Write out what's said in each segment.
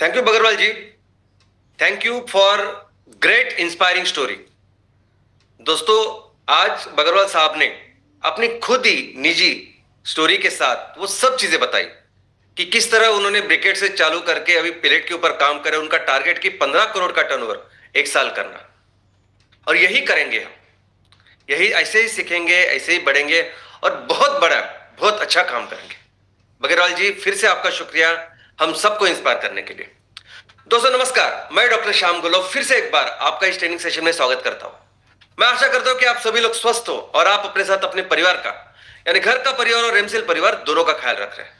Thank you Bagarwal ji. Thank you for great inspiring story. दोस्तों, आज बगरवाल साहब ने अपनी खुद ही निजी स्टोरी के साथ वो सब चीजें बताई कि किस तरह उन्होंने ब्रिकेट से चालू करके अभी पिलेट के ऊपर काम करे। उनका टारगेट की 15 करोड़ का टर्नओवर एक साल करना, और यही करेंगे हम। यही ऐसे ही सीखेंगे, ऐसे ही बढ़ेंगे और बहुत बड़ा, बहुत अच्छा काम करेंगे। बगरवाल जी, फिर से आपका शुक्रिया हम सबको इंस्पायर करने के लिए। दोस्तों नमस्कार, मैं डॉक्टर श्याम गुलो फिर से एक बार आपका इस ट्रेनिंग सेशन में स्वागत करता हूं। मैं आशा करता हूं कि आप सभी लोग स्वस्थ हो और आप अपने साथ अपने परिवार का, यानी घर का परिवार और एमसीएल परिवार दोनों का ख्याल रख रहे हैं।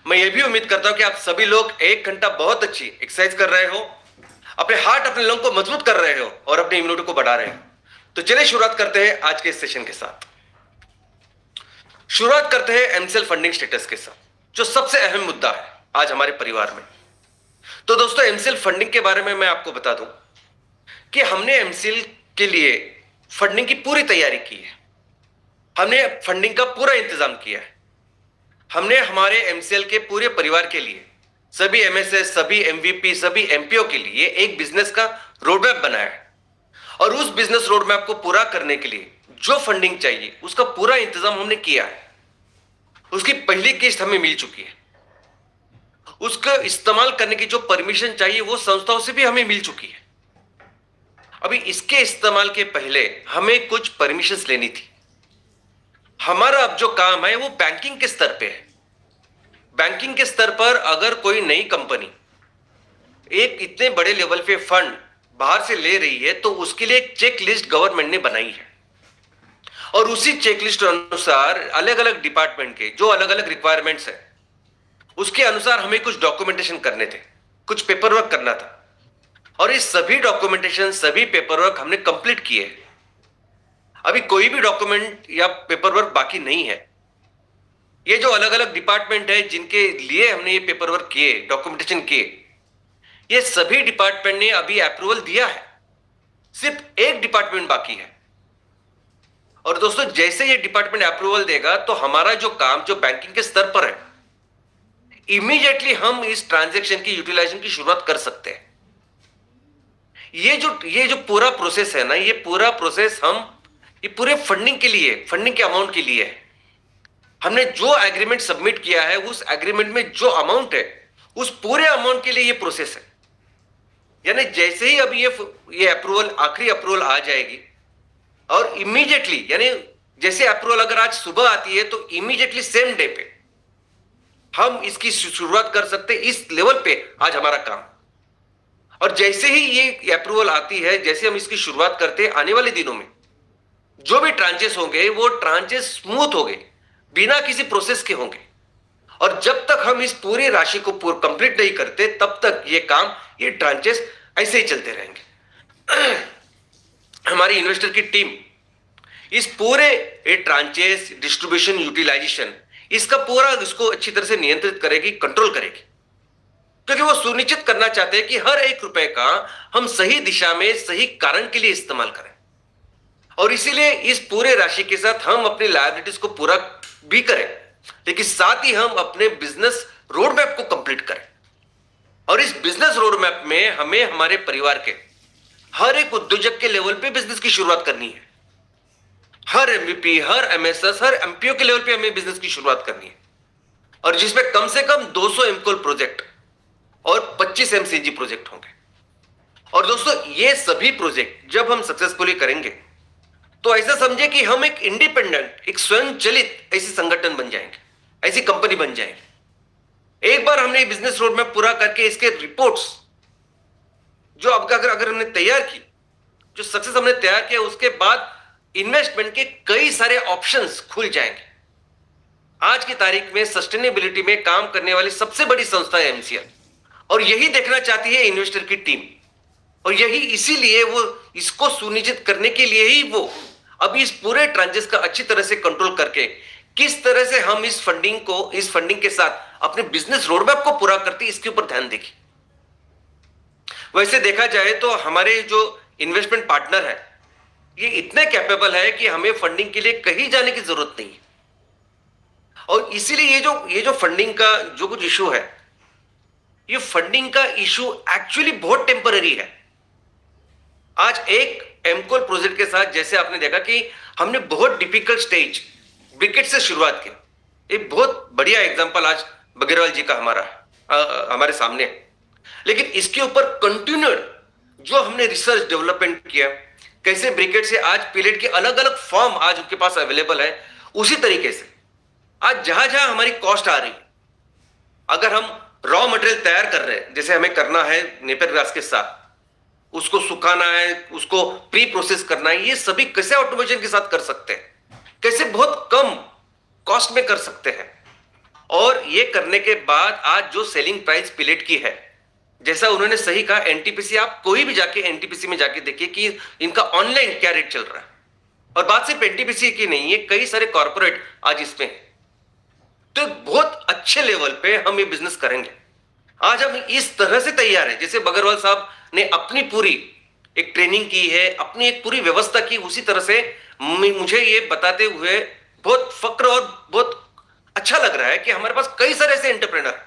मैं ये भी उम्मीद करता हूं कि आप सभी लोग 1 घंटा बहुत अच्छी एक्सरसाइज कर रहे हो, अपने हार्ट, अपने लंग को मजबूत कर रहे हो और अपनी इम्यूनिटी को बढ़ा रहे हो। तो चलिए शुरुआत करते हैं आज के इस सेशन के साथ। शुरुआत करते हैं एमसीएल फंडिंग स्टेटस के साथ, जो सबसे अहम मुद्दा है आज हमारे परिवार में। तो दोस्तों, एमसीएल फंडिंग के बारे में मैं आपको बता दूं कि हमने एमसीएल के लिए फंडिंग की पूरी तैयारी की है। हमने फंडिंग का पूरा इंतजाम किया है। हमने हमारे एमसीएल के पूरे परिवार के लिए, सभी एमएसएस, सभी एमवीपी, सभी एमपीओ के लिए एक बिजनेस का रोडमैप बनाया है। और उस बिजनेस रोडमैप को पूरा करने के लिए जो फंडिंग चाहिए उसका पूरा इंतजाम हमने किया है। उसकी पहली किस्त हमें मिल चुकी है। उसका इस्तेमाल करने की जो परमिशन चाहिए वो संस्थाओं से भी हमें मिल चुकी है। अभी इसके इस्तेमाल के पहले हमें कुछ परमिशंस लेनी थी। हमारा अब जो काम है वो बैंकिंग के स्तर पे है। बैंकिंग के स्तर पर अगर कोई नई कंपनी एक इतने बड़े लेवल पे फंड बाहर से ले रही है तो उसके लिए एक चेक लिस्ट गवर्नमेंट ने बनाई है। और उसी चेक लिस्ट अनुसार अलग अलग डिपार्टमेंट के जो अलग अलग रिक्वायरमेंट्स है, उसके अनुसार हमें कुछ डॉक्यूमेंटेशन करने थे, कुछ पेपर वर्क करना था। और ये सभी डॉक्यूमेंटेशन, सभी पेपर वर्क हमने कंप्लीट किए। अभी कोई भी डॉक्यूमेंट या पेपर वर्क बाकी नहीं है। ये जो अलग अलग डिपार्टमेंट है जिनके लिए हमने ये पेपर वर्क किए, डॉक्यूमेंटेशन किए, ये सभी डिपार्टमेंट ने अभी अप्रूवल दिया है। सिर्फ एक डिपार्टमेंट बाकी है। और दोस्तों, जैसे ये डिपार्टमेंट अप्रूवल देगा तो हमारा जो काम जो बैंकिंग के स्तर पर है, इमीडिएटली हम इस ट्रांजैक्शन की यूटिलाइजेशन की शुरुआत कर सकते हैं। ये जो पूरा प्रोसेस है ना, ये पूरा प्रोसेस हम ये पूरे फंडिंग के लिए, फंडिंग के अमाउंट के लिए है। हमने जो एग्रीमेंट सबमिट किया है उस एग्रीमेंट में जो अमाउंट है उस पूरे अमाउंट के लिए ये प्रोसेस है। यानी जैसे ही अभी ये अप्रूवल, आखिरी अप्रूवल आ जाएगी और इमीडिएटली, यानी जैसे अप्रूवल अगर आज सुबह आती है तो इमीडिएटली सेम डे पे हम इसकी शुरुआत कर सकते हैं। इस लेवल पे आज हमारा काम। और जैसे ही ये अप्रूवल आती है, जैसे हम इसकी शुरुआत करते हैं, आने वाले दिनों में जो भी ट्रांचेस होंगे वो ट्रांचेस स्मूथ होंगे, बिना किसी प्रोसेस के होंगे। और जब तक हम इस पूरी राशि को कंप्लीट नहीं करते तब तक ये काम, ये ट्रांचेस ऐसे ही चलते रहेंगे। हमारी इन्वेस्टर की टीम इस पूरे ट्रांचेस, डिस्ट्रीब्यूशन, यूटिलाइजेशन, इसका पूरा, इसको अच्छी तरह से नियंत्रित करेगी, कंट्रोल करेगी। क्योंकि वो सुनिश्चित करना चाहते हैं कि हर एक रुपए का हम सही दिशा में, सही कारण के लिए इस्तेमाल करें। और इसीलिए इस पूरे राशि के साथ हम अपनी लायबिलिटीज को पूरा भी करें, लेकिन साथ ही हम अपने बिजनेस रोड मैप को कंप्लीट करें। और इस बिजनेस रोड मैप में हमें हमारे परिवार के हर एक उद्योजक के लेवल पे बिजनेस की शुरुआत करनी है। हर एमवीपी, हर एमएसएस, हर एमपीओ के लेवल पे हमें बिजनेस की शुरुआत करनी है। और जिसमें कम से कम 200 एमकोल प्रोजेक्ट और 25 एमसीजी प्रोजेक्ट होंगे। और दोस्तों, ये सभी प्रोजेक्ट जब हम सक्सेसफुली करेंगे तो ऐसा समझे कि हम एक इंडिपेंडेंट, एक स्वयं चलित ऐसी संगठन बन जाएंगे, ऐसी कंपनी बन जाएंगे। एक बार हमने बिजनेस रोड मैप पूरा करके इसके रिपोर्ट्स जो अब अगर हमने तैयार की, जो सक्सेस हमने तैयार किया, उसके बाद इन्वेस्टमेंट के कई सारे ऑप्शंस खुल जाएंगे। आज की तारीख में सस्टेनेबिलिटी में काम करने वाली सबसे बड़ी संस्था है एमसीएल, और यही देखना चाहती है इन्वेस्टर की टीम। और यही, इसीलिए वो इसको सुनिश्चित करने के लिए ही वो अभी इस पूरे ट्रांजेक्शन का अच्छी तरह से कंट्रोल करके किस तरह से हम इस फंडिंग के साथ अपने बिजनेस रोडमैप को पूरा करते, इसके ऊपर ध्यान देगी। वैसे देखा जाए तो हमारे जो इन्वेस्टमेंट पार्टनर है ये इतने कैपेबल है कि हमें फंडिंग के लिए कहीं जाने की जरूरत नहीं है। और इसीलिए ये जो फंडिंग का जो कुछ इशू है, ये फंडिंग का इशू एक्चुअली बहुत टेम्पररी है। आज एक एमकोल प्रोजेक्ट के साथ जैसे आपने देखा कि हमने बहुत डिफिकल्ट स्टेज ब्रिकेट से शुरुआत की, एक बहुत बढ़िया एग्जांपल आज बगेरवाल जी का हमारे सामने है। लेकिन इसके ऊपर कंटिन्यूड जो हमने रिसर्च डेवलपमेंट किया, कैसे ब्रिकेट से आज पिलेट के अलग अलग फॉर्म आज उनके पास अवेलेबल है, उसी तरीके से आज जहां जहां हमारी कॉस्ट आ रही, अगर हम रॉ मटेरियल तैयार कर रहे हैं, जैसे हमें करना है नेपियर ग्रास के साथ, उसको सुखाना है, उसको प्री प्रोसेस करना है, ये सभी कैसे ऑटोमेशन के साथ कर सकते हैं, कैसे बहुत कम कॉस्ट में कर सकते हैं। और ये करने के बाद आज जो सेलिंग प्राइस पिलेट की है, जैसा उन्होंने सही कहा, एनटीपीसी, आप कोई भी जाके एनटीपीसी में जाके देखिए कि इनका ऑनलाइन क्या रेट चल रहा है। और बात सिर्फ एनटीपीसी की नहीं है, कई सारे कॉर्पोरेट आज इसमें है। तो बहुत अच्छे लेवल पे हम ये बिजनेस करेंगे। आज हम इस तरह से तैयार है, जैसे बगरवाल साहब ने अपनी पूरी एक ट्रेनिंग की है, अपनी एक पूरी व्यवस्था की, उसी तरह से मुझे ये बताते हुए बहुत फक्र और बहुत अच्छा लग रहा है कि हमारे पास कई सारे ऐसे एंटरप्रेनर,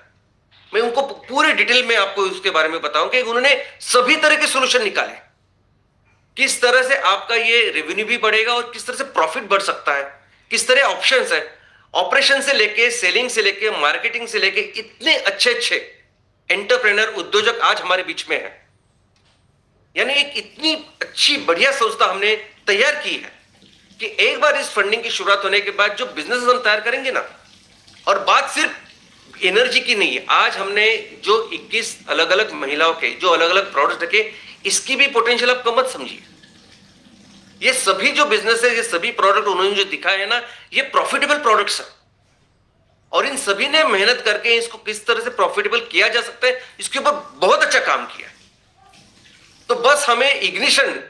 मैं उनको पूरे डिटेल में आपको उसके बारे में बताऊं कि उन्होंने सभी तरह के सोल्यूशन निकाले, किस तरह से आपका ये रेवेन्यू भी बढ़ेगा और किस तरह से प्रॉफिट बढ़ सकता है, किस तरह ऑप्शंस है, ऑपरेशन से लेके सेलिंग से लेके मार्केटिंग से लेके, इतने अच्छे अच्छे एंटरप्रेनर उद्योजक आज हमारे बीच में है। यानी एक इतनी अच्छी बढ़िया संस्था हमने तैयार की है कि एक बार इस फंडिंग की शुरुआत होने के बाद जो बिजनेस हम तैयार करेंगे ना, और बात सिर्फ एनर्जी की नहीं है, आज हमने जो 21 अलग अलग महिलाओं के जो अलग अलग प्रोडक्ट रखे, इसकी भी पोटेंशियल आप कम मत समझिए। ये सभी जो बिजनेस है, ये सभी प्रोडक्ट उन्होंने जो दिखाए है ना, ये प्रॉफिटेबल प्रोडक्ट्स है। और इन सभी ने मेहनत करके इसको किस तरह से प्रॉफिटेबल किया जा सकता है, इसके ऊपर बहुत अच्छा काम किया। तो बस हमें इग्निशन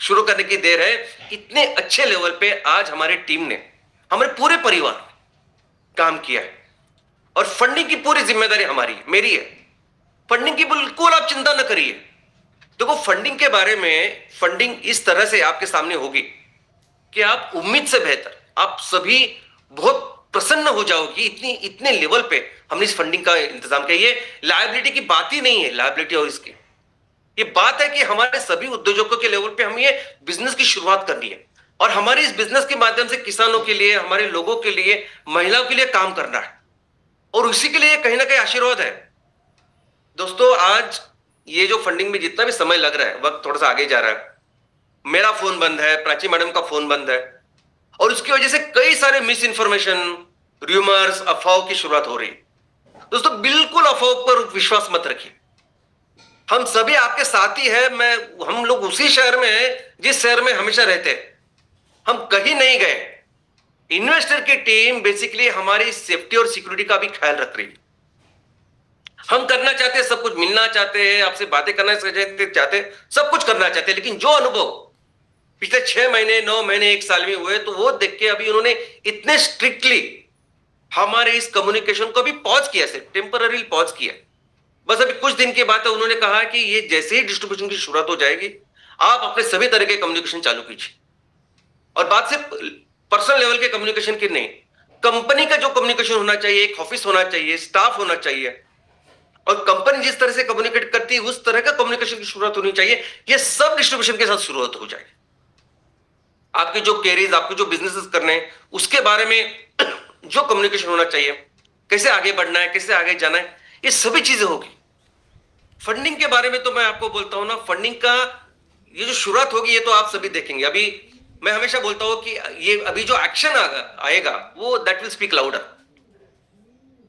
शुरू करने की देर है। इतने अच्छे लेवल पे आज हमारी टीम ने, हमारे पूरे परिवार ने काम किया है। और फंडिंग की पूरी जिम्मेदारी हमारी है, मेरी है। फंडिंग की बिल्कुल आप चिंता न करिए। देखो, फंडिंग के बारे में, फंडिंग इस तरह से आपके सामने होगी कि आप उम्मीद से बेहतर, आप सभी बहुत प्रसन्न हो जाओगे। इतने लेवल पे हमने इस फंडिंग का इंतजाम किया। ये लायबिलिटी की बात ही नहीं है, लायबिलिटी और इसकी ये बात है कि हमारे सभी उद्योजकों के लेवल पे हम ये बिजनेस की शुरुआत करनी है, और हमारे इस बिजनेस के माध्यम से किसानों के लिए, हमारे लोगों के लिए, महिलाओं के लिए काम करना है। और उसी के लिए कहीं ना कहीं आशीर्वाद है। दोस्तों, आज ये जो फंडिंग में जितना भी समय लग रहा है, वक्त थोड़ा सा आगे जा रहा है, मेरा फोन बंद है, प्राची मैडम का फोन बंद है, और उसकी वजह से कई सारे मिस इंफॉर्मेशन, रूमर्स, अफवाहों की शुरुआत हो रही है। दोस्तों, बिल्कुल अफवाहों पर विश्वास मत रखिए। हम सभी आपके साथी हैं। हम लोग उसी शहर में हैं जिस शहर में हमेशा रहते हैं, हम कहीं नहीं गए। इन्वेस्टर की टीम बेसिकली हमारी सेफ्टी और सिक्योरिटी का भी ख्याल रख रही है। हम करना चाहते हैं, सब कुछ मिलना चाहते हैं, आपसे बातें करना चाहते हैं, सब कुछ करना चाहते हैं, लेकिन जो अनुभव पिछले 6 महीने, 9 महीने, 1 साल में हुए, तो वो देख के अभी उन्होंने इतने स्ट्रिक्टली हमारे इस कम्युनिकेशन को भी पॉज किया, सिर्फ टेम्पररी पॉज किया। बस अभी कुछ दिन के बाद उन्होंने कहा कि ये जैसे ही डिस्ट्रीब्यूशन की शुरुआत हो जाएगी, आप अपने सभी तरह के कम्युनिकेशन चालू कीजिए। और बात सिर्फ पर्सनल लेवल के कम्युनिकेशन की नहीं, कंपनी का जो कम्युनिकेशन होना चाहिए, एक ऑफिस होना चाहिए, स्टाफ होना चाहिए, और कंपनी जिस तरह से कम्युनिकेट करती है उस तरह का कम्युनिकेशन की शुरुआत होनी चाहिए। ये सब डिस्ट्रीब्यूशन के साथ शुरुआत हो जाएगी। आपके जो कैरियर, आपके जो बिजनेसेस करने हैं, उसके बारे में जो कम्युनिकेशन होना चाहिए, कैसे आगे बढ़ना है, कैसे आगे जाना है, ये सभी चीजें होगी। फंडिंग के बारे में तो मैं आपको बोलता हूं ना, फंडिंग का ये जो शुरुआत होगी, ये तो आप सभी देखेंगे। अभी मैं हमेशा बोलता हूं कि ये अभी जो एक्शन आएगा वो दैट विल स्पीक लाउडर।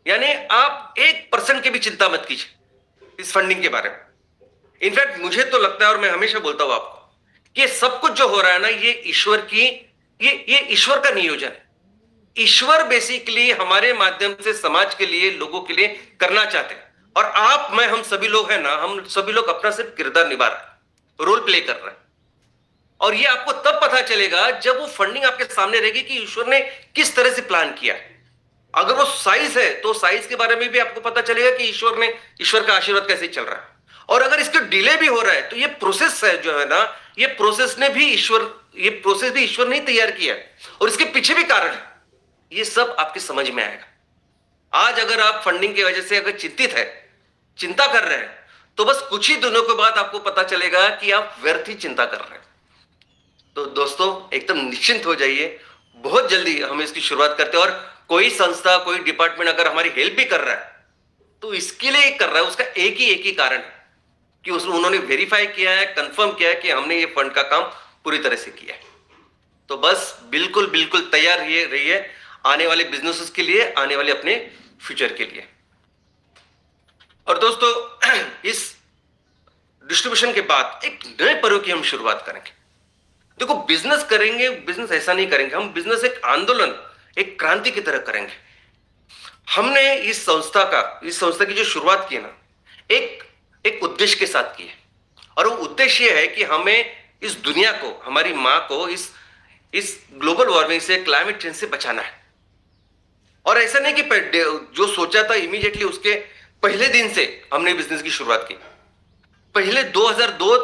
यानी आप 1% की भी चिंता मत कीजिए इस फंडिंग के बारे में। इनफैक्ट मुझे तो लगता है, और मैं हमेशा बोलता हूं आपको, कि सब कुछ जो हो रहा है ना, ये ईश्वर की, ये ईश्वर का नियोजन है। ईश्वर बेसिकली हमारे माध्यम से समाज के लिए, लोगों के लिए करना चाहते हैं। और आप, मैं, हम सभी लोग हैं ना, हम सभी लोग अपना सिर्फ किरदार निभा रहे हैं, रोल प्ले कर रहे हैं। और ये आपको तब पता चलेगा जब वो फंडिंग आपके सामने रहेगी कि ईश्वर ने किस तरह से प्लान किया है। अगर वो साइज है तो साइज के बारे में भी आपको पता चलेगा कि ईश्वर का आशीर्वाद कैसे चल रहा है। और अगर इसके डिले भी हो रहा है तो ये प्रोसेस है जो है ना, ये प्रोसेस भी ईश्वर ने ही तैयार किया है, और इसके पीछे भी कारण है। ये सब आपके समझ में आएगा। आज अगर आप फंडिंग की वजह से अगर चिंतित है, चिंता कर रहे हैं, तो बस कुछ ही दिनों के बाद आपको पता चलेगा कि आप व्यर्थ ही चिंता कर रहे हैं। तो दोस्तों एकदम निश्चिंत हो जाइए, बहुत जल्दी हम इसकी शुरुआत करते हैं। और कोई संस्था, कोई डिपार्टमेंट अगर हमारी हेल्प भी कर रहा है, तो इसके लिए कर रहा है, उसका एक ही कारण है कि उस उन्होंने वेरीफाई किया है, कंफर्म किया है कि हमने ये फंड का काम पूरी तरह से किया है। तो बस बिल्कुल बिल्कुल तैयार रहिए आने वाले बिजनेसेस के लिए, आने वाले अपने फ्यूचर के लिए। और दोस्तों इस डिस्ट्रीब्यूशन के बाद एक नए पर्व की हम शुरुआत करेंगे। देखो, बिजनेस करेंगे, बिजनेस ऐसा नहीं करेंगे हम, बिजनेस एक आंदोलन, एक क्रांति की तरह करेंगे। हमने इस संस्था की जो शुरुआत की है ना, एक एक उद्देश्य के साथ की है। और वो उद्देश्य ये है कि हमें इस दुनिया को, हमारी मां को इस ग्लोबल वार्मिंग से, क्लाइमेट चेंज से बचाना है। और ऐसा नहीं कि जो सोचा था इमीडिएटली उसके पहले दिन से हमने बिजनेस की शुरुआत की। पहले 2002